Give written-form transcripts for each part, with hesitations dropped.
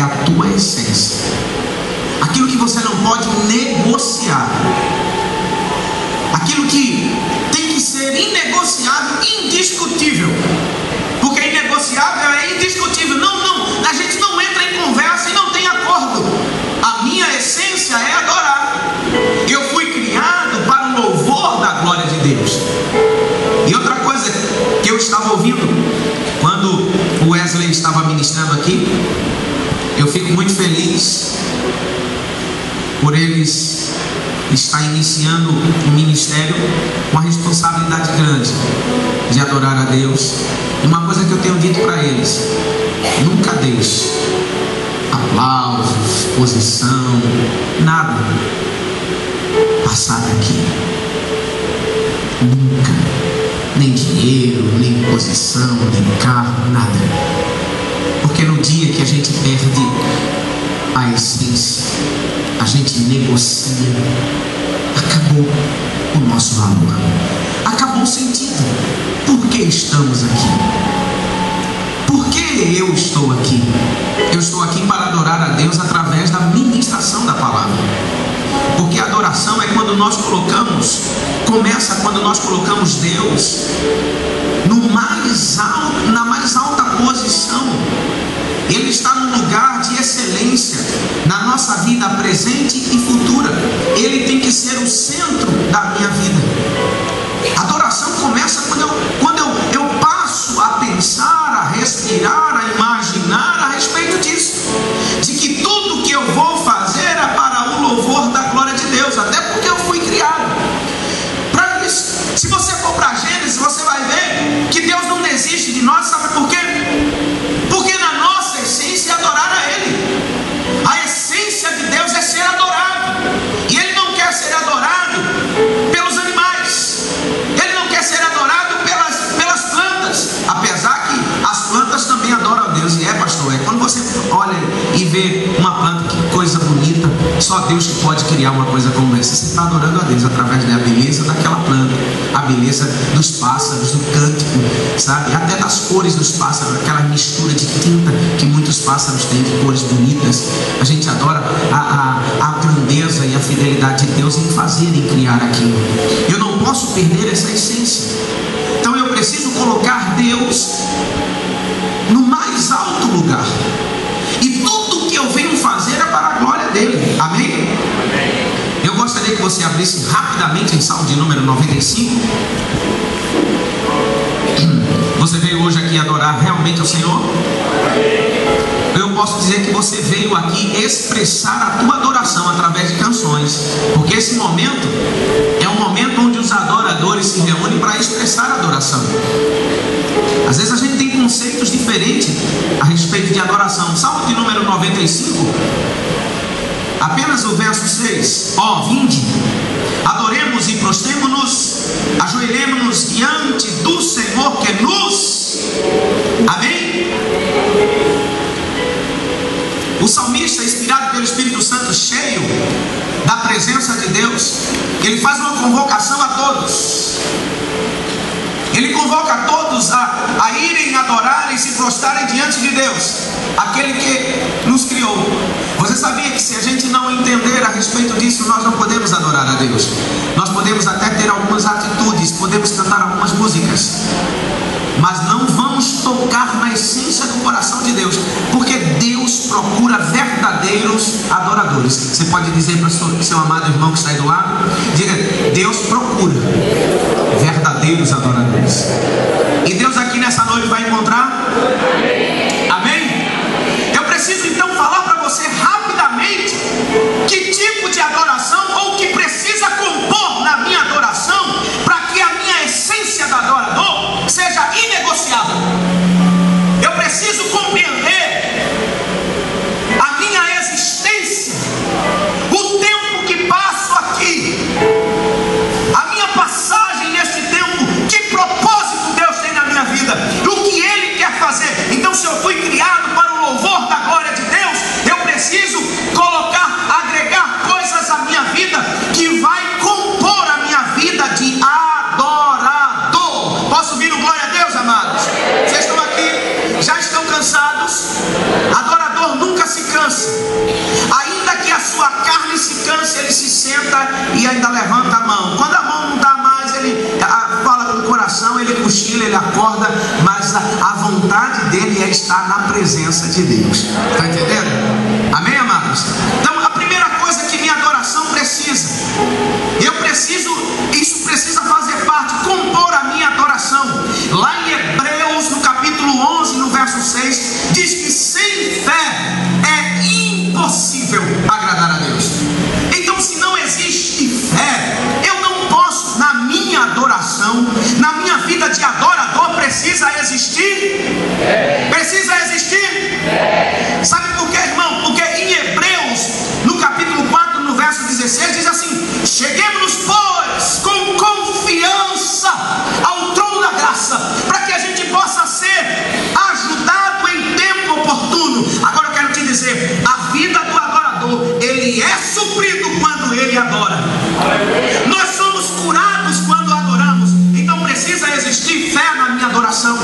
é a tua essência, aquilo que você não pode negociar, aquilo que tem que ser inegociável, indiscutível, porque inegociável é indiscutível. Não, a gente não entra em conversa e não tem acordo. A minha essência é adorar. Eu fui criado para o louvor da glória de Deus. E outra coisa que eu estava ouvindo quando o Wesley estava ministrando aqui, eu fico muito feliz por eles estar iniciando um ministério com a responsabilidade grande de adorar a Deus. E uma coisa que eu tenho dito para eles: nunca deixe aplausos, posição, nada passar daqui. Nunca. Nem dinheiro, nem posição, nem carro, nada. Porque no dia que a gente perde a essência, a gente negocia, acabou o nosso valor, acabou o sentido. Por que estamos aqui? Por que eu estou aqui? Eu estou aqui para adorar a Deus através da ministração da palavra. Porque a adoração é quando nós colocamos, começa quando nós colocamos Deus na mais alta posição. Ele está no lugar de excelência na nossa vida presente e futura. Ele tem que ser o centro da minha vida. A adoração começa quando eu passo a pensar, a respirar, a imaginar a respeito disso, de que tudo que eu vou fazer é para o louvor da glória de Deus, até porque eu fui criado para isso. Se você for para Gênesis, você vai ver que Deus não desiste de nós. Sabe por quê? Porque na nossa essência é adorar a Ele. A essência de Deus é ser adorado, e Ele não quer ser adorado pelos animais, Ele não quer ser adorado pelas plantas, apesar que as plantas também adoram a Deus. E pastor, quando você olha e vê uma planta, que coisa bonita, só Deus que pode criar uma coisa como essa. Você está adorando a Deus através da beleza daquela planta, a beleza dos pássaros, do cântico, sabe? Até das cores dos pássaros, aquela mistura de tinta que muitos pássaros têm, de cores bonitas. A gente adora a grandeza e a fidelidade de Deus em fazer e criar aquilo. Eu não posso perder essa essência. Então eu preciso colocar Deus no mais alto lugar. E tudo que eu venho fazer é para a glória dele. Amém? Eu gostaria que você abrisse rapidamente em Salmo de número 95. Você veio hoje aqui adorar realmente ao Senhor? Eu posso dizer que você veio aqui expressar a tua adoração através de canções, porque esse momento é um momento onde os adoradores se reúnem para expressar a adoração. Às vezes a gente tem conceitos diferentes a respeito de adoração. Salmo de número 95, apenas o verso 6. Ó, vinde, adoremos e prostremo-nos, ajoelhemo-nos diante do Senhor que nos... Amém? O salmista, inspirado pelo Espírito Santo, cheio da presença de Deus, ele faz uma convocação a todos. Ele convoca a todos a irem adorar e se prostrarem diante de Deus, aquele que nos criou. Você sabia que se a gente não entender a respeito disso, nós não podemos adorar a Deus? Nós podemos até ter algumas atitudes, podemos cantar algumas músicas, mas não vamos tocar na essência do coração de Deus, porque Deus procura verdadeiros adoradores. Você pode dizer para o seu amado irmão que está aí do lado? Diga: Deus procura verdadeiros adoradores. E Deus aqui nessa noite vai encontrar? Amém? Eu preciso então falar para você rapidamente que tipo de adoração, ou que precisa compor na minha adoração, para que a minha essência do adorador seja inegociável. Eu preciso compreender a minha existência, o tempo que passo aqui, a minha passagem neste tempo, que propósito Deus tem na minha vida, o que Ele quer fazer. Então, senta e ainda levanta a mão. Quando a mão não dá mais, ele fala do coração, ele cochila, ele acorda, mas a vontade dele é estar na presença de Deus. Está entendendo? Amém, amados? Então, a primeira coisa que minha adoração precisa, isso precisa fazer parte, compor a minha adoração. Lá em Hebreus, no capítulo 11, no verso 6, diz que sem fé é impossível agradar a Deus. Então, se não existe fé, eu não posso, na minha adoração, na minha vida de adorador, precisa existir. Precisa existir. Sabe por quê, irmão? Porque em Hebreus, no capítulo 4, no verso 16, diz assim: cheguemos, pois, com confiança ao trono da graça, para que a gente possa ser ajudado em tempo oportuno. Agora eu quero te dizer, a vida do adorador, ele é suprido quando ele adora. Nós somos curados quando adoramos. Então precisa existir fé na minha adoração.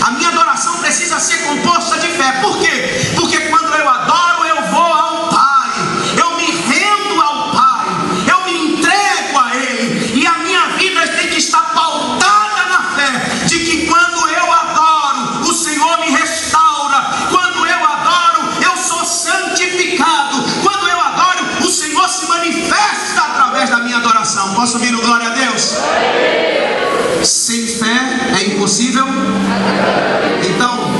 A minha adoração precisa ser composta de fé. Por quê? Porque quando eu adoro, eu vou ao Pai, eu me rendo ao Pai, eu me entrego a Ele, e a minha vida tem que estar pautada na fé de que quando eu adoro, o Senhor me restaura. Quando eu adoro, eu sou santificado. Quando eu adoro, o Senhor se manifesta através da minha adoração. Posso ouvir o glória a Deus? Sem fé é impossível. Então,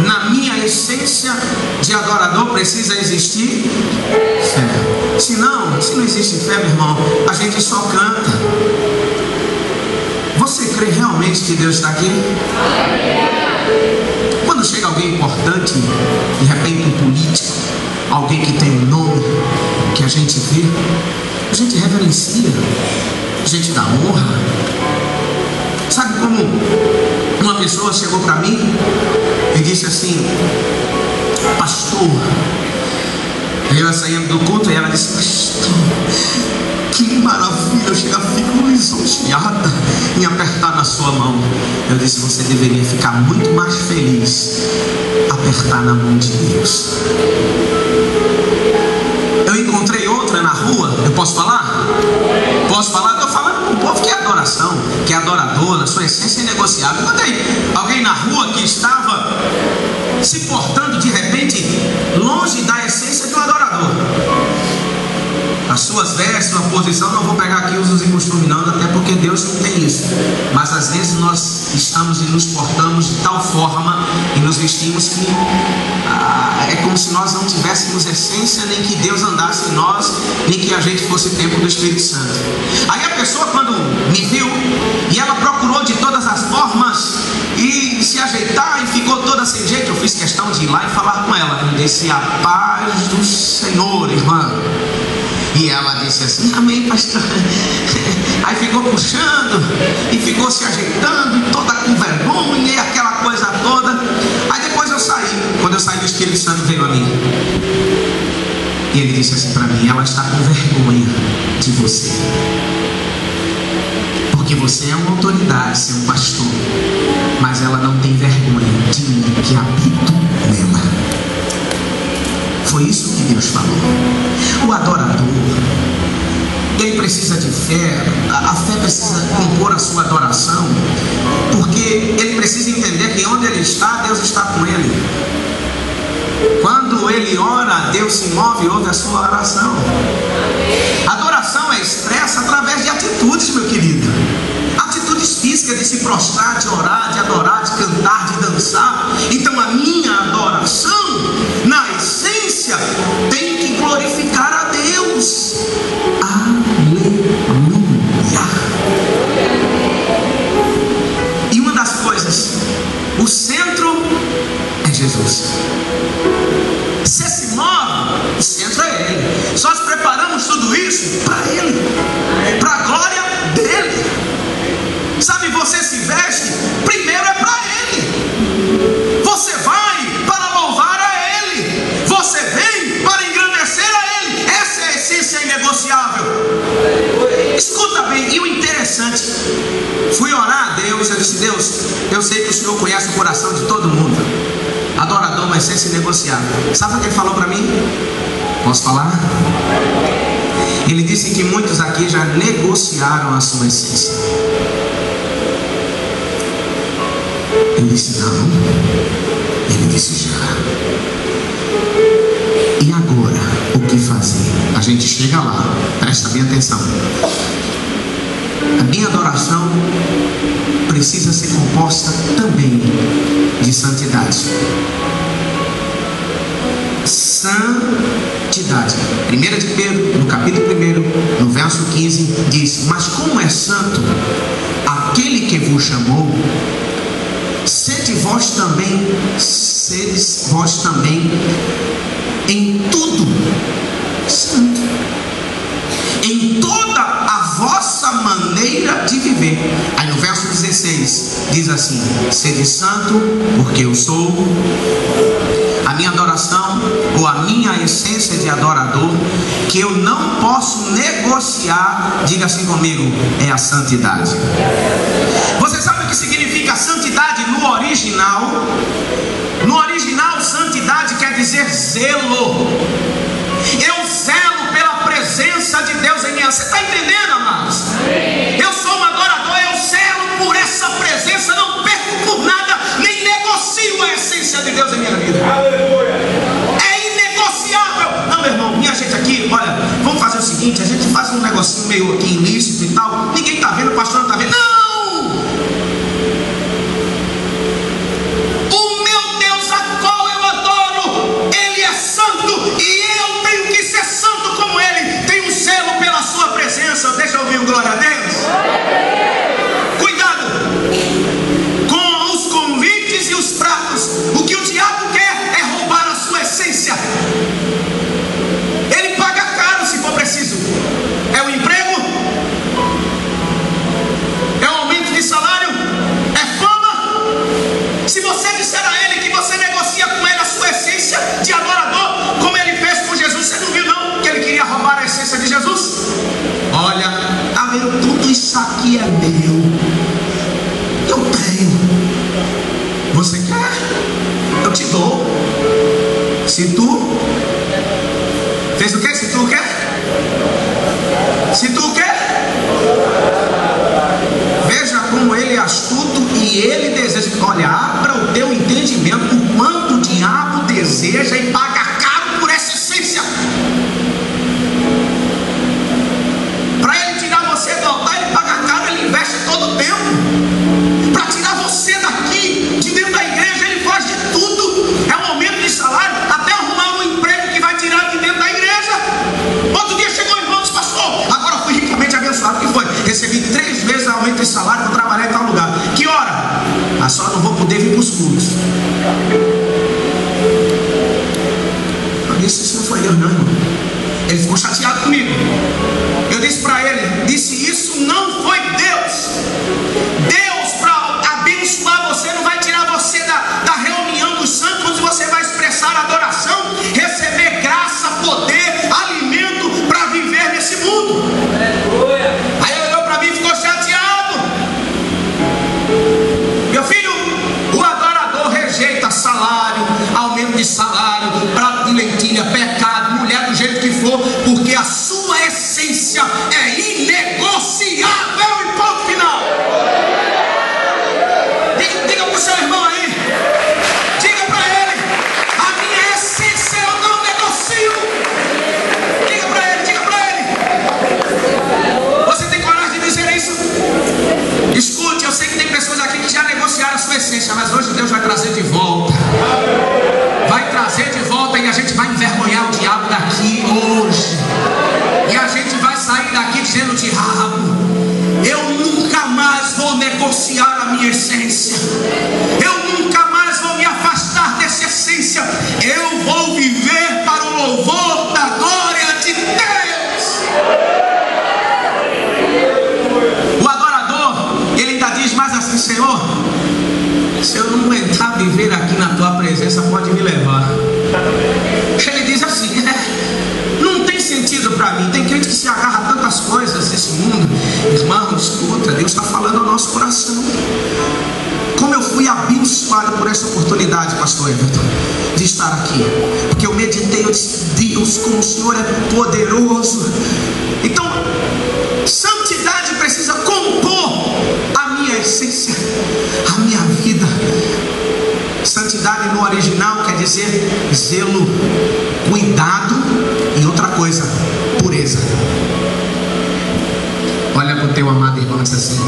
na minha essência de adorador precisa existir fé. Se não existe fé, meu irmão, a gente só canta. Você crê realmente que Deus está aqui? Quando chega alguém importante, de repente um político, alguém que tem um nome, que a gente vê, a gente reverencia, a gente dá honra. Sabe como uma pessoa chegou para mim e disse assim: pastor, eu saindo do culto, e ela disse: pastor, que maravilha, eu fico lisonjeada em apertar na sua mão. Eu disse: você deveria ficar muito mais feliz apertar na mão de Deus. Eu encontrei outra na rua. Eu posso falar? Posso falar? Estou falando com o povo que é adoração, que é adorador, na sua essência inegociável. Encontrei alguém na rua que estava se portando de repente longe da essência de um adorador. As suas vestes, sua posição, não vou pegar aqui usos e costumes não, até porque Deus não tem isso. Mas às vezes nós estamos e nos portamos de tal forma e nos vestimos que é como se nós não tivéssemos essência, nem que Deus andasse em nós, nem que a gente fosse templo do Espírito Santo. Aí a pessoa, quando me viu, e ela procurou de todas as formas e se ajeitar, e ficou toda sem jeito, eu fiz questão de ir lá e falar com ela. Eu disse: a paz do Senhor, irmã. E ela disse assim: amém, pastor. Aí ficou puxando e ficou se ajeitando, e toda com vergonha e aquela coisa toda. Aí depois eu saí. Quando eu saí, o Espírito Santo veio a mim e ele disse assim para mim: ela está com vergonha de você, porque você é uma autoridade, você é um pastor, mas ela não tem vergonha de mim que habito nela. Foi isso que Deus falou. O adorador, ele precisa de fé. A fé precisa compor a sua adoração, porque ele precisa entender que onde ele está, Deus está com ele. Quando ele ora, Deus se move e ouve a sua oração. Adoração é expressa através de atitudes, meu querido. Atitudes físicas de se prostrar, de orar, de adorar, de cantar, de dançar. Então a minha adoração, na essência, tem que glorificar a Deus. Aleluia. E uma das coisas, o centro é Jesus. Você se move, o centro é Ele. Nós preparamos tudo isso para Ele, para a glória dEle. Sabe, você se veste, primeiro é para Ele. Você vai para louvar a Ele. Você vem para engrandecer a Ele. Essa é a essência inegociável. Escuta bem, e o interessante, fui orar a Deus, eu disse: Deus, eu sei que o Senhor conhece o coração de todo mundo. Adorador, uma essência inegociável. Sabe o que Ele falou para mim? Posso falar? Ele disse que muitos aqui já negociaram a sua essência. Ele disse não. Ele disse já. E agora, o que fazer? A gente chega lá, presta bem atenção. A minha adoração precisa ser composta também de santidade. Santidade. 1 de Pedro, no capítulo 1, no verso 15, diz: mas como é santo aquele que vos chamou, sedes vós também em tudo santo, em toda a vossa maneira de viver. Aí no verso 16 diz assim: sede santo, porque eu sou. A minha adoração, ou a minha essência de adorador, que eu não posso negociar, diga assim comigo, é a santidade. Você sabe o que significa santidade no original? No original, santidade quer dizer zelo. Eu zelo pela presença de Deus em mim. Você está entendendo, amados? Eu sou um adorador, eu zelo por essa presença, não perco por nada, nem negocio a essência de Deus em minha vida. É inegociável. Não, meu irmão, minha gente aqui, olha, vamos fazer o seguinte: a gente faz um negocinho meio aqui ilícito e tal, ninguém está vendo, o pastor não está vendo. Não! O meu Deus a qual eu adoro, Ele é santo, e eu tenho que ser santo como Ele. Tenho um zelo pela sua presença. Deixa eu ouvir um glória a Deus. Cuidado com os convites e os pratos. O que o diabo quer é roubar a sua essência. Ele paga caro se for preciso. É o emprego? É o aumento de salário? É fama? Se você disser a Ele que você negocia com Ele a sua essência de adorador, como Ele fez com Jesus, você não viu não que Ele queria roubar a essência de Jesus? Olha, tá vendo, tudo isso aqui é meu, eu tenho. Você quer? Eu te dou. Se tu fez o quê? Se tu quer? Se tu quer? Veja como Ele é astuto e Ele deseja. Olha, abra o teu entendimento o quanto o diabo deseja e paga caro por essa essência. Para ele tirar você do altar, ele paga caro, ele investe todo o tempo. Para tirar você daqui, de dentro da igreja, ele faz de tudo. É um aumento de salário, até arrumar um emprego que vai tirar de dentro da igreja. Outro dia chegou o irmão e disse: pastor, agora fui ricamente abençoado. O que foi? Recebi 3 vezes aumento de salário para trabalhar em tal lugar. Que hora? Ah, só não vou poder vir para os cultos. Eu disse: isso não foi Deus não, irmão. Ele ficou chateado comigo. Eu disse para ele: disse, isso não foi Deus. Deus, para abençoar você, não vai tirar você da reunião dos santos, onde você vai expressar adoração, receber graça, poder, alimento para viver nesse mundo. Aí ele olhou para mim e ficou chateado. Meu filho, o adorador rejeita salário, aumento de salário, prato de lentilha, pecado, mulher do jeito que for, porque a sua essência é inegociável e ponto final. Diga para o seu irmão aí, diga para ele: a minha essência eu não negocio. Diga para ele, diga para ele. Você tem coragem de dizer isso? Escute, eu sei que tem pessoas aqui que já negociaram a sua essência, mas hoje Deus vai trazer de volta. Vai trazer de volta e a gente vai envergonhar o diabo daqui hoje. E a gente vai sair daqui dizendo: diabo, eu nunca mais vou negociar a minha essência. Eu nunca mais vou me afastar dessa essência. Eu vou viver para o louvor da glória de Deus. O adorador, ele ainda diz mais assim: Senhor, se eu não aguentar viver aqui na tua presença, pode me levar. Ele diz assim: não tem sentido para mim. Tem crente que se agarra a tantas coisas desse mundo. Irmão, escuta, Deus está falando ao nosso coração. Como eu fui abençoado por essa oportunidade, pastor Everton. de estar aqui, porque eu meditei, eu disse: Deus, como o Senhor é poderoso. Então, santidade precisa compor a minha essência, a minha vida. Santidade no original quer dizer zelo, cuidado e outra coisa, pureza. Olha para o teu amado irmão e diz assim: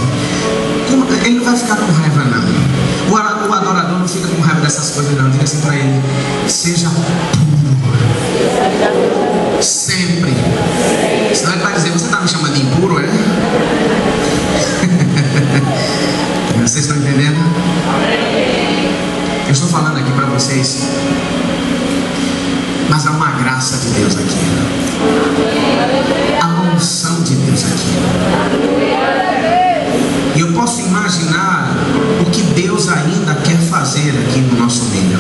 ele não vai ficar com raiva não. O adorador não fica com raiva dessas coisas não. Diga assim para ele: seja puro sempre. Senão ele vai dizer: você está me chamando de impuro, é? Vocês estão entendendo? Eu estou falando aqui para vocês, mas há uma graça de Deus aqui, há uma unção de Deus aqui. E eu posso imaginar o que Deus ainda quer fazer aqui no nosso meio.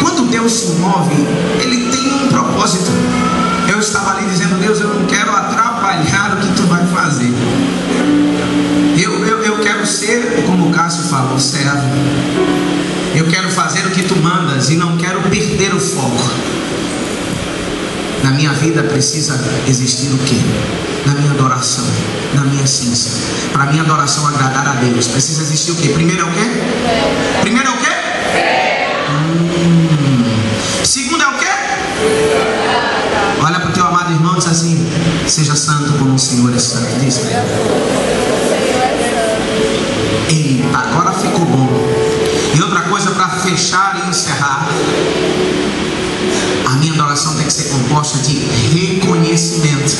Quando Deus se move, Ele tem um propósito. Eu estava ali dizendo: Deus, eu não quero atrapalhar o que Tu vai fazer. Eu quero ser, como o Cássio falou, servo. Eu quero fazer o que Tu mandas e não quero perder o foco. Na minha vida precisa existir o quê? Na minha adoração, na minha essência. Para a minha adoração agradar a Deus, precisa existir o quê? Primeiro é o quê? Primeiro é o quê? Segundo é o quê? Olha para o teu amado irmão e diz assim: seja santo como o Senhor é santo. Diz para ele. Eita, agora ficou bom. E outra coisa para fechar e encerrar: a minha adoração tem que ser composta de reconhecimento.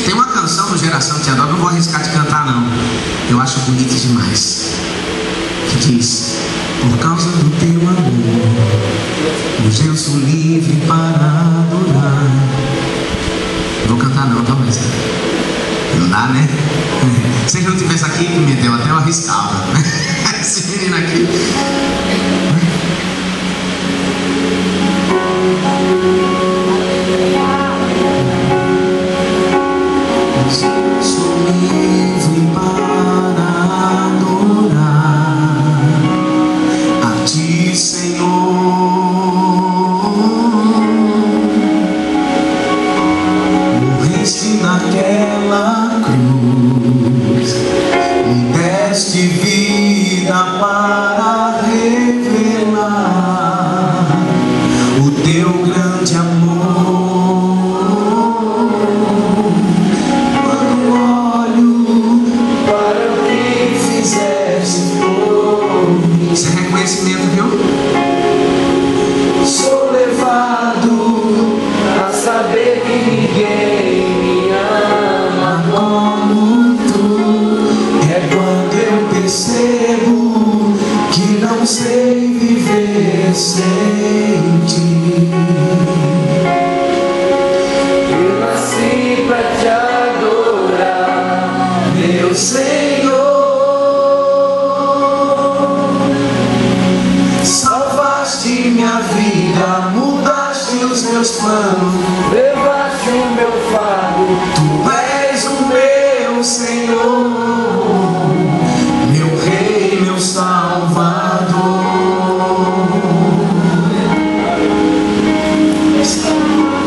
Tem uma canção do Geração Te Adora, não vou arriscar de cantar não, eu acho bonito demais, que diz: por causa do Teu amor, hoje eu sou livre para adorar. Vou cantar não, talvez. Não dá, né? Se ele não tivesse aqui, Pimentel, até eu arriscava. Esse menino aqui. Sou livre para adorar a Ti, Senhor. Morreste naquela cruz, me deste vida para revelar o Teu grande amor. Isso é reconhecimento, viu? Sou levado a saber que ninguém me ama como Tu. É quando eu percebo que não sei viver sem Ti. Eu nasci pra Te adorar, meu Senhor. Minha vida, mudaste os meus planos, levaste o meu fardo. Tu és o meu Senhor, meu Rei, meu Salvador.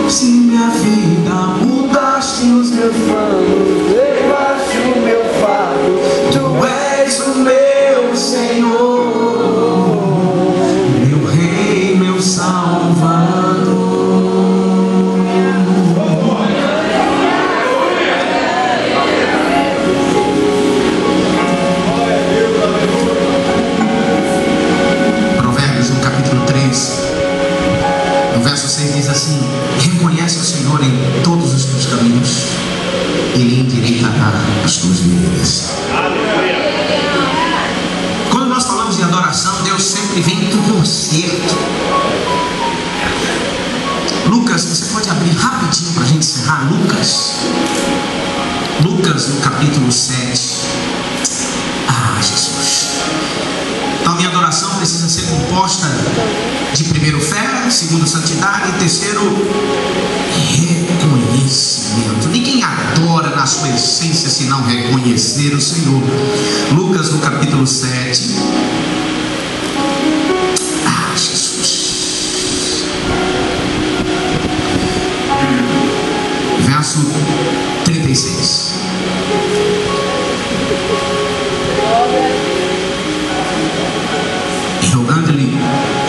Se minha vida, mudaste os meus planos, levaste o meu fardo. Tu és o meu Senhor, reconhece o Senhor em todos os teus caminhos, Ele endireitará as tuas veredas. Quando nós falamos de adoração, Deus sempre vem com conserto. Lucas, você pode abrir rapidinho para a gente encerrar? Lucas no capítulo 7. Ah, Jesus. Então a minha adoração precisa ser composta de primeiro fé, segundo santidade e terceiro reconhecimento. Ninguém adora na na sua essência se não reconhecer o Senhor? Lucas no capítulo 7. Jesus. Verso 36. E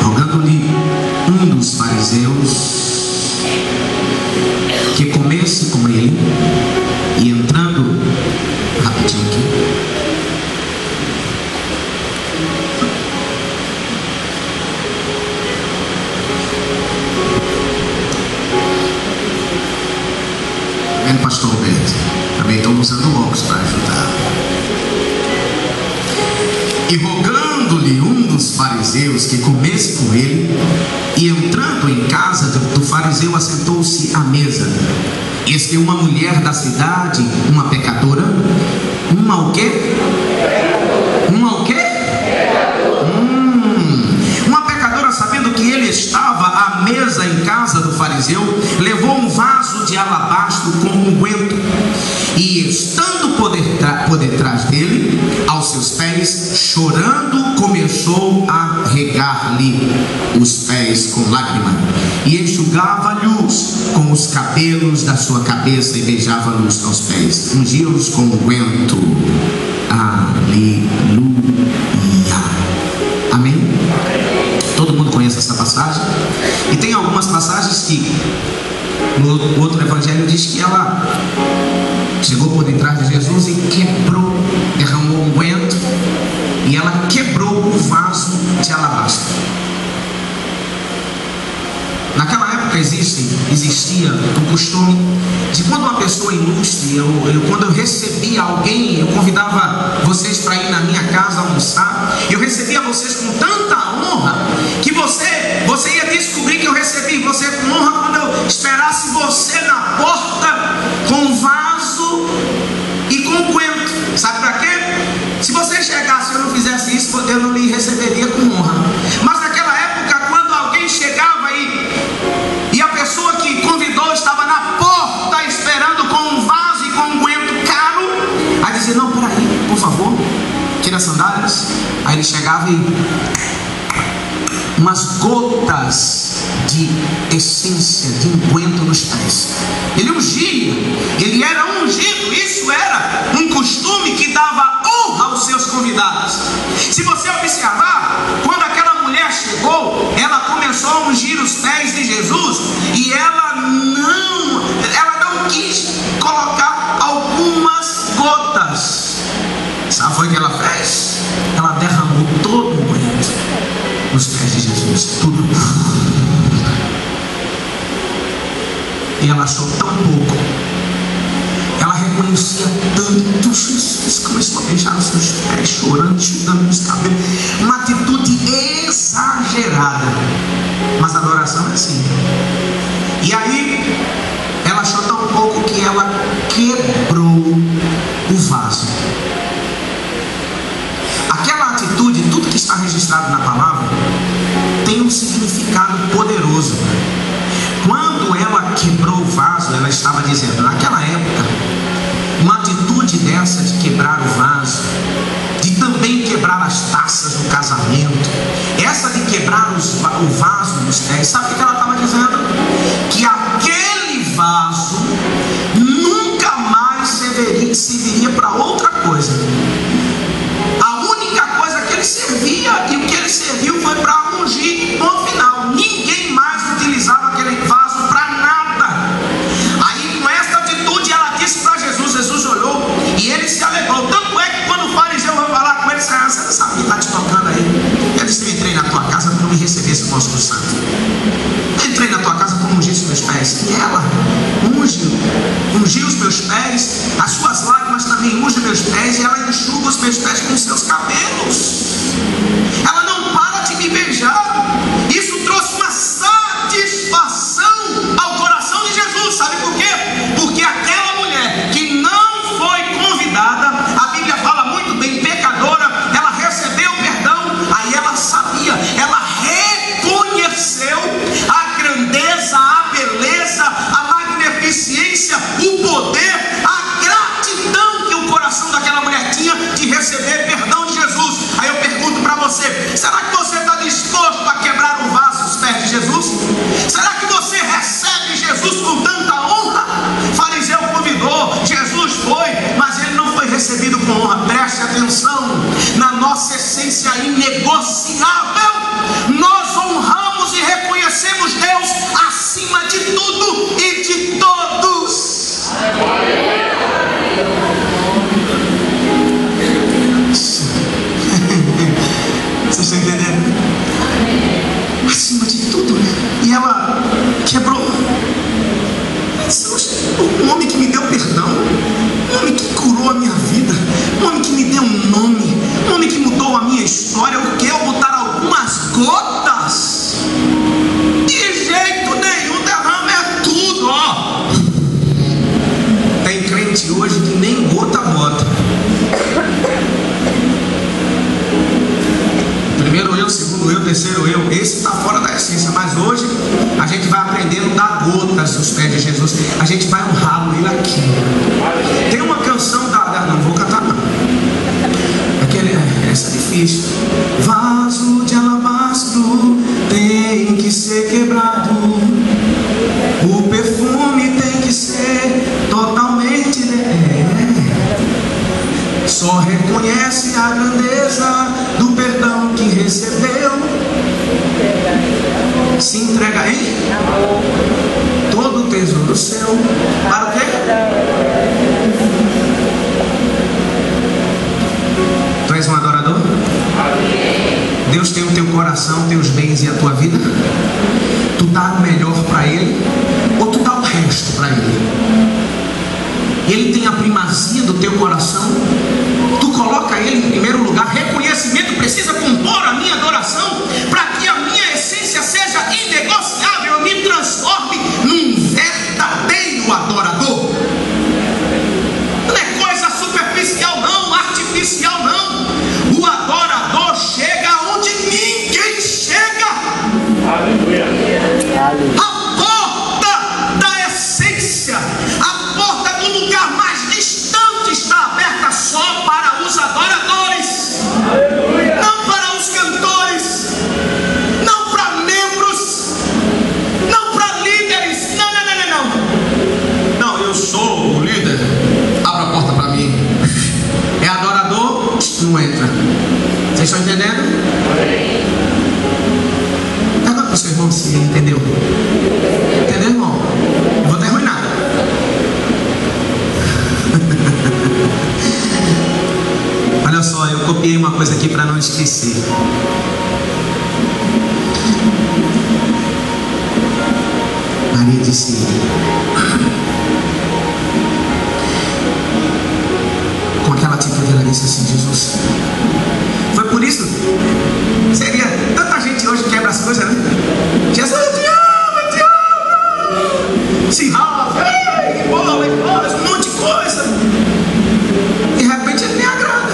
rogando-lhe um dos fariseus que comesse com ele, e entrando, rapidinho aqui, vendo, pastor Roberto? Também estou usando óculos para ajudar. E rogando-lhe um dos fariseus que comesse com ele, e entrando em casa do fariseu, assentou-se à mesa. Eis que uma mulher da cidade, uma pecadora, uma o quê? Uma o quê? Uma pecadora, sabendo que ele estava à mesa em casa do fariseu, levou um vaso de alabastro com unguento, e estando por detrás dele, aos seus pés, chorando, começou a regar-lhe os pés com lágrima, e enxugava-lhes com os cabelos da sua cabeça, e beijava-los aos pés, ungia-os com unguento. Aleluia. Amém? Todo mundo conhece essa passagem? E tem algumas passagens que no outro evangelho diz que ela chegou por detrás de Jesus e quebrou, derramou um unguento, e ela quebrou o vaso de alabastro. Naquela época existia o costume de, quando uma pessoa ilustre, quando eu recebia alguém, eu convidava vocês para ir na minha casa almoçar, eu recebia vocês com tanta honra que você ia descobrir que eu recebi você com honra quando eu esperasse você na porta com vaso e com unguento. Sabe para quê? Se você chegasse e eu não fizesse isso, eu não lhe receberia com honra. Mas naquela época, quando alguém chegava e a pessoa que convidou estava na porta esperando com um vaso e com um unguento caro, aí dizia: não, peraí, por favor, tira as sandálias. Aí ele chegava e umas gotas de essência, de unguento nos pés. Ele ungia, ele era ungido. Isso era um costume que dava honra aos seus convidados. Se você observar, quando aquela mulher chegou, ela começou a ungir os pés de Jesus, e ela não quis colocar algumas gotas. Sabe o que ela fez? Ela derramou todo o unguento nos pés de Jesus, tudo. E ela achou tão pouco, ela reconhecia tanto Jesus, começou a beijar os seus pés, chorando, chutando os cabelos, uma atitude exagerada. Mas a adoração é assim. E aí ela achou tão pouco que ela quebrou o vaso. Aquela atitude, tudo que está registrado na palavra, tem um significado poderoso. Quando ela quebrou o vaso, ela estava dizendo, naquela época, uma atitude dessa de quebrar o vaso, de também quebrar as taças do casamento, essa de quebrar o vaso nos pés, sabe o que ela estava dizendo? Que aquele vaso nunca mais serviria para outra coisa. A única coisa que ele servia, e o que ele serviu foi para ungir, no final. Ninguém mais utilizava aquele vaso para nada. Aí, com essa atitude, ela disse para Jesus. Jesus olhou e ele se alegrou. Tanto é que quando o fariseu vai falar com ele, você não sabe quem está te tocando aí? Ele disse: eu entrei na tua casa para me recebesse o Espírito Santo. Eu entrei na tua casa para ungir os meus pés. E ela ungiu os meus pés, as suas lágrimas também ungem meus pés, e ela enxuga os meus pés com os seus cabelos. Ela não para de me beijar. Isso trouxe uma satisfação ao coração de Jesus. Sabe por quê? Porque aquela mulher que não foi convidada, a Bíblia fala muito bem, pecadora, ela recebeu perdão. Aí ela sabia, ela reconheceu a grandeza, a beleza, a magnificência, o poder, a graça história, o que? Eu botar algumas gotas? De jeito nenhum, derrama é tudo, ó. Tem crente hoje que nem gota bota. Primeiro eu, segundo eu, terceiro eu. Esse está fora da essência. Mas hoje a gente vai aprendendo a dar gotas nos pés de Jesus. A gente vai honrá-lo ele aqui. Tem uma canção não vou cantar não. Essa é difícil. Vaso de alabastro tem que ser quebrado. O perfume tem que ser totalmente só reconhece a grandeza do perdão que recebeu. Se entrega em todo o tesouro seu. Para o quê? Tu és um adorador? Deus tem o teu coração, teus bens e a tua vida? Tu dá o melhor para Ele? Ou tu dá o resto para Ele? Ele tem a primazia do teu coração? Tu coloca Ele em primeiro lugar? Reconhecimento precisa compor a minha adoração para que a minha essência seja inegociável, eu me transforme num verdadeiro adorador. Não é coisa superficial não, artificial não. O adorador chega onde ninguém chega. Aleluia. A porta da essência, a porta do lugar mais distante está aberta só para os adoradores. Aleluia. Não para os cantores, não para membros, não para líderes. Não, eu sou o líder, abra a porta para mim. É adorador, não entra. Vocês estão entendendo? Pergunta para o seu irmão se ele entendeu. Entendeu, irmão? Não vou ter ruim nada. Olha só, eu copiei uma coisa aqui para não esquecer. Maria disse: com aquela atitude ela disse assim: Jesus, foi por isso, seria tanta gente hoje que quebra as coisas, né? Jesus, eu te amo, se rala, bola, um monte de coisa. De repente ele me agrada.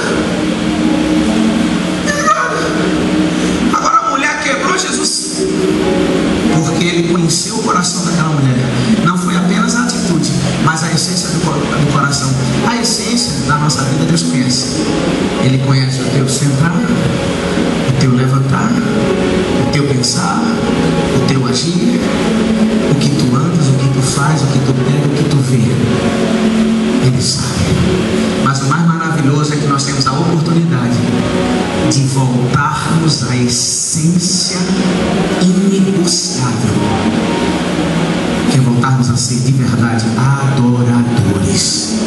Agora a mulher quebrou Jesus, porque ele conheceu o coração daquela mulher. Não foi apenas a atitude, mas a essência do coração. A essência da nossa vida Deus conhece. Ele conhece o teu sentar, o teu levantar, o teu pensar, o teu agir, o que tu andas, o que tu faz, o que tu pega, o que tu vê. Ele sabe. Mas o mais maravilhoso é que nós temos a oportunidade de voltarmos à essência inegociável, que é voltarmos a ser de verdade adoradores.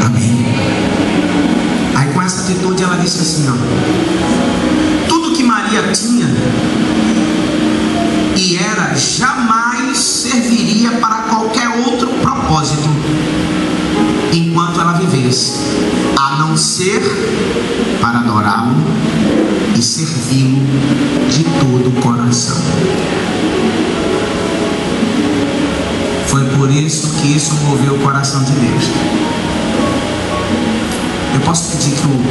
Amém. Aí com essa atitude ela disse assim, ó: tudo que Maria tinha e era jamais serviria para qualquer outro propósito enquanto ela vivesse, a não ser para adorá-lo e servi-lo de todo o coração. Foi por isso que isso moveu o coração de Deus. Eu posso pedir que o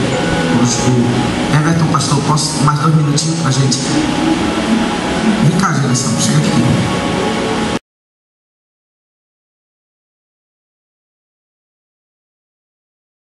Everton, pastor, posso mais 2 minutinhos para a gente? Vem cá, geração, chega aqui.